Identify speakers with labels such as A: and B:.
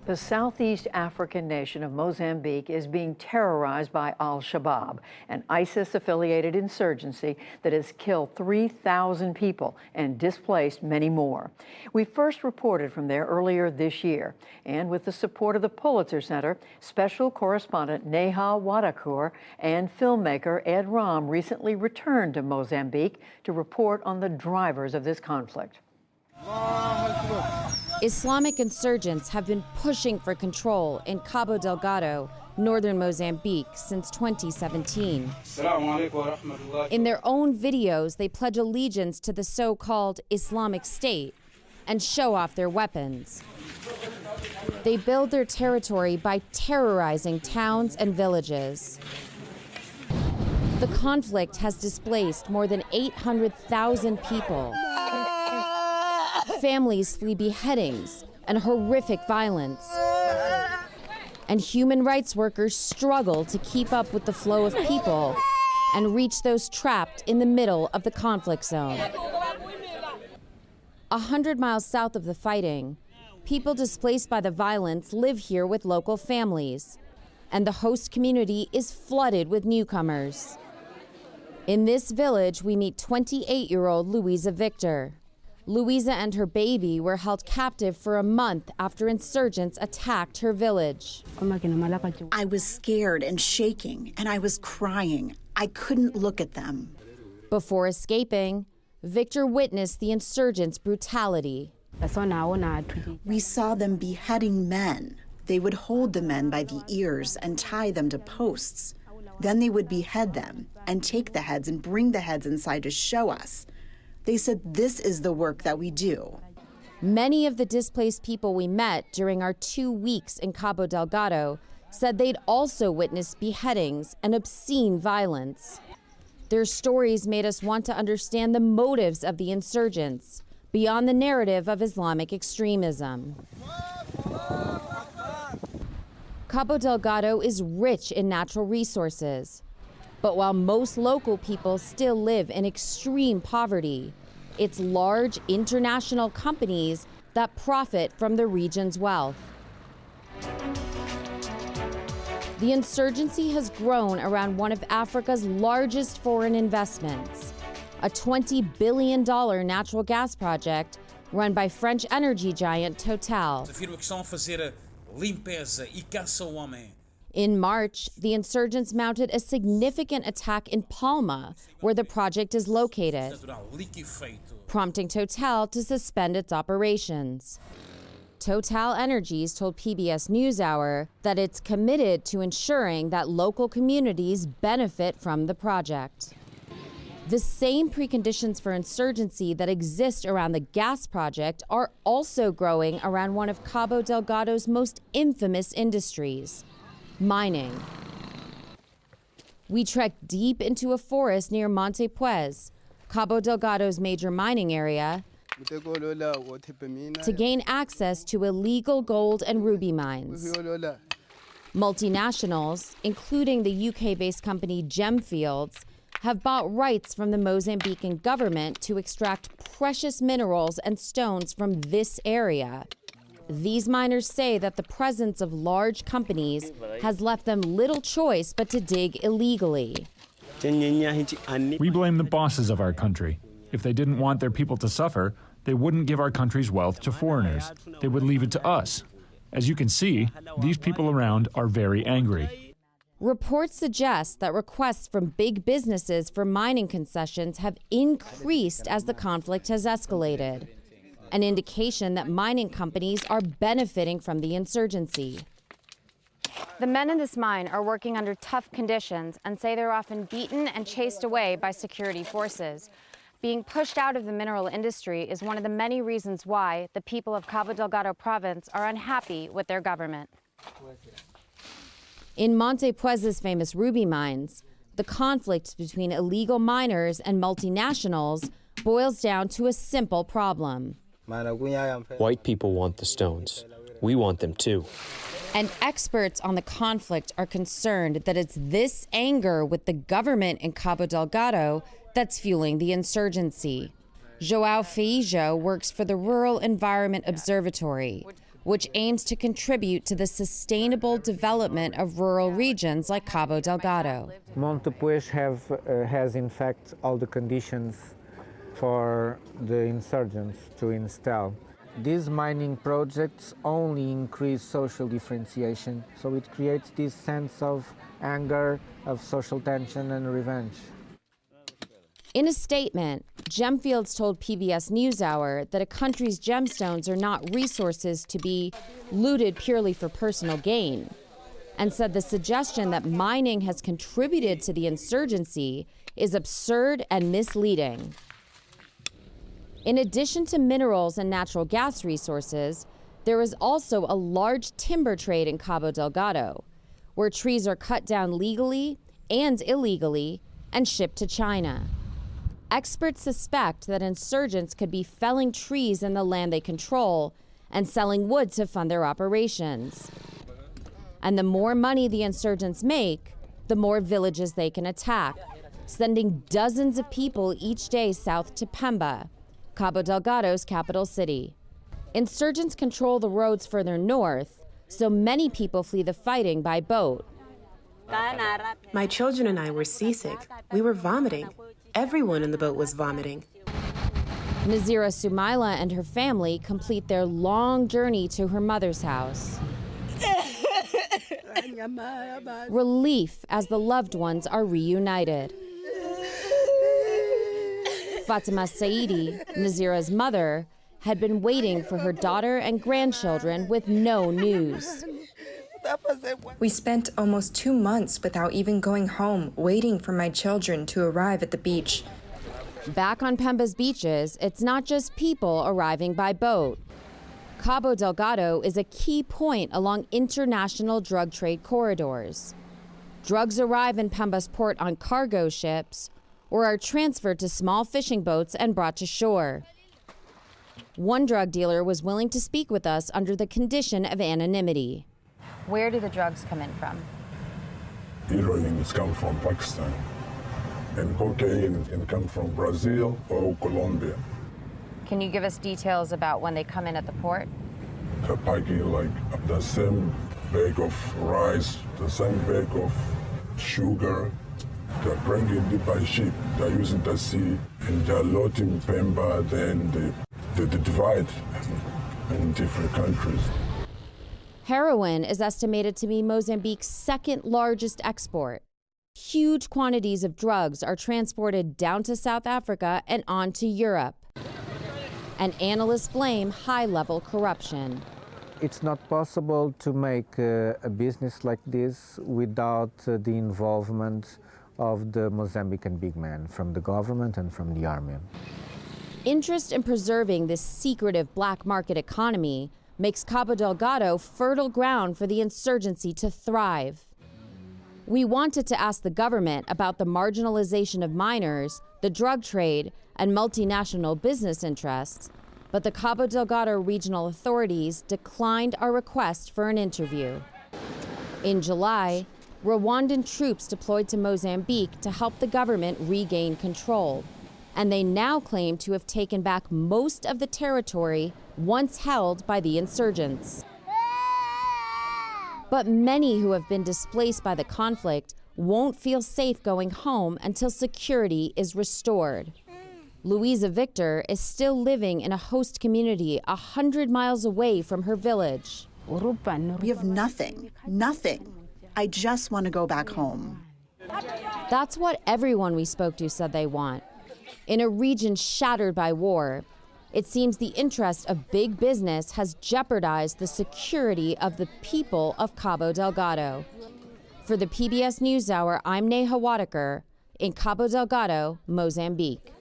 A: The Southeast African nation of Mozambique is being terrorized by al-Shabaab, an ISIS-affiliated insurgency that has killed 3,000 people and displaced many more. We first reported from there earlier this year, and with the support of the Pulitzer Center, special correspondent Neha Wadakur and filmmaker Ed Ram recently returned to Mozambique to report on the drivers of this conflict.
B: Islamic insurgents have been pushing for control in Cabo Delgado, northern Mozambique, since 2017. In their own videos, they pledge allegiance to the so-called Islamic State and show off their weapons. They build their territory by terrorizing towns and villages. The conflict has displaced more than 800,000 people. Families flee beheadings and horrific violence. And human rights workers struggle to keep up with the flow of people and reach those trapped in the middle of the conflict zone. 100 miles south of the fighting, people displaced by the violence live here with local families, and the host community is flooded with newcomers. In this village, we meet 28-year-old Louisa Victor. Louisa and her baby were held captive for a month after insurgents attacked her village.
C: I was scared and shaking, and I was crying. I couldn't look at them.
B: Before escaping, Victor witnessed the insurgents' brutality.
C: We saw them beheading men. They would hold the men by the ears and tie them to posts. Then they would behead them and take the heads and bring the heads inside to show us. They said this is the work that we do.
B: Many of the displaced people we met during our 2 weeks in Cabo Delgado said they'd also witnessed beheadings and obscene violence. Their stories made us want to understand the motives of the insurgents beyond the narrative of Islamic extremism. Cabo Delgado is rich in natural resources. But while most local people still live in extreme poverty, it's large international companies that profit from the region's wealth. The insurgency has grown around one of Africa's largest foreign investments, a $20 billion natural gas project run by French energy giant Total. In March, the insurgents mounted a significant attack in Palma, where the project is located, prompting Total to suspend its operations. Total Energies told PBS NewsHour that it's committed to ensuring that local communities benefit from the project. The same preconditions for insurgency that exist around the gas project are also growing around one of Cabo Delgado's most infamous industries: mining. We trekked deep into a forest near Monte Puez, Cabo Delgado's major mining area, to gain access to illegal gold and ruby mines. Multinationals, including the UK-based company Gemfields, have bought rights from the Mozambican government to extract precious minerals and stones from this area. These miners say that the presence of large companies has left them little choice but to dig illegally.
D: We blame the bosses of our country. If they didn't want their people to suffer, they wouldn't give our country's wealth to foreigners. They would leave it to us. As you can see, these people around are very angry.
B: Reports suggest that requests from big businesses for mining concessions have increased as the conflict has escalated, an indication that mining companies are benefiting from the insurgency.
E: The men in this mine are working under tough conditions and say they're often beaten and chased away by security forces. Being pushed out of the mineral industry is one of the many reasons why the people of Cabo Delgado province are unhappy with their government.
B: In Monte Puez's famous ruby mines, the conflict between illegal miners and multinationals boils down to a simple problem.
F: White people want the stones. We want them too.
B: And experts on the conflict are concerned that it's this anger with the government in Cabo Delgado that's fueling the insurgency. João Feijo works for the Rural Environment Observatory, which aims to contribute to the sustainable development of rural regions like Cabo Delgado.
G: Montepuez has in fact all the conditions for the insurgents to install. These mining projects only increase social differentiation, so it creates this sense of anger, of social tension and revenge.
B: In a statement, Gemfields told PBS NewsHour that a country's gemstones are not resources to be looted purely for personal gain, and said the suggestion that mining has contributed to the insurgency is absurd and misleading. In addition to minerals and natural gas resources, there is also a large timber trade in Cabo Delgado, where trees are cut down legally and illegally and shipped to China. Experts suspect that insurgents could be felling trees in the land they control and selling wood to fund their operations. And the more money the insurgents make, the more villages they can attack, sending dozens of people each day south to Pemba, Cabo Delgado's capital city. Insurgents control the roads further north, so many people flee the fighting by boat.
H: My children and I were seasick. We were vomiting. Everyone in the boat was vomiting.
B: Nazira Sumaila and her family complete their long journey to her mother's house. Relief as the loved ones are reunited. Fatima Saidi, Nazira's mother, had been waiting for her daughter and grandchildren with no news.
I: We spent almost 2 months without even going home, waiting for my children to arrive at the beach.
B: Back on Pemba's beaches, it's not just people arriving by boat. Cabo Delgado is a key point along international drug trade corridors. Drugs arrive in Pemba's port on cargo ships or are transferred to small fishing boats and brought to shore. One drug dealer was willing to speak with us under the condition of anonymity.
E: Where do the drugs come in from?
J: Heroin comes from Pakistan, and cocaine can come from Brazil or Colombia.
E: Can you give us details about when they come in at the port?
J: They're packing like the same bag of rice, the same bag of sugar. They're bringing it by ship. They're using the sea, and they're loading Pemba. Then they divide in different countries.
B: Heroin is estimated to be Mozambique's second largest export. Huge quantities of drugs are transported down to South Africa and on to Europe. And analysts blame high-level corruption.
G: It's not possible to make a business like this without the involvement of the Mozambican big men from the government and from the army.
B: Interest in preserving this secretive black market economy makes Cabo Delgado fertile ground for the insurgency to thrive. We wanted to ask the government about the marginalization of minors, the drug trade, and multinational business interests, but the Cabo Delgado regional authorities declined our request for an interview. In July, Rwandan troops deployed to Mozambique to help the government regain control, and they now claim to have taken back most of the territory once held by the insurgents. But many who have been displaced by the conflict won't feel safe going home until security is restored. Louisa Victor is still living in a host community 100 miles away from her village.
C: We have nothing. I just want to go back home.
B: That's what everyone we spoke to said they want. In a region shattered by war, it seems the interest of big business has jeopardized the security of the people of Cabo Delgado. For the PBS NewsHour, I'm Neha Wadaker in Cabo Delgado, Mozambique.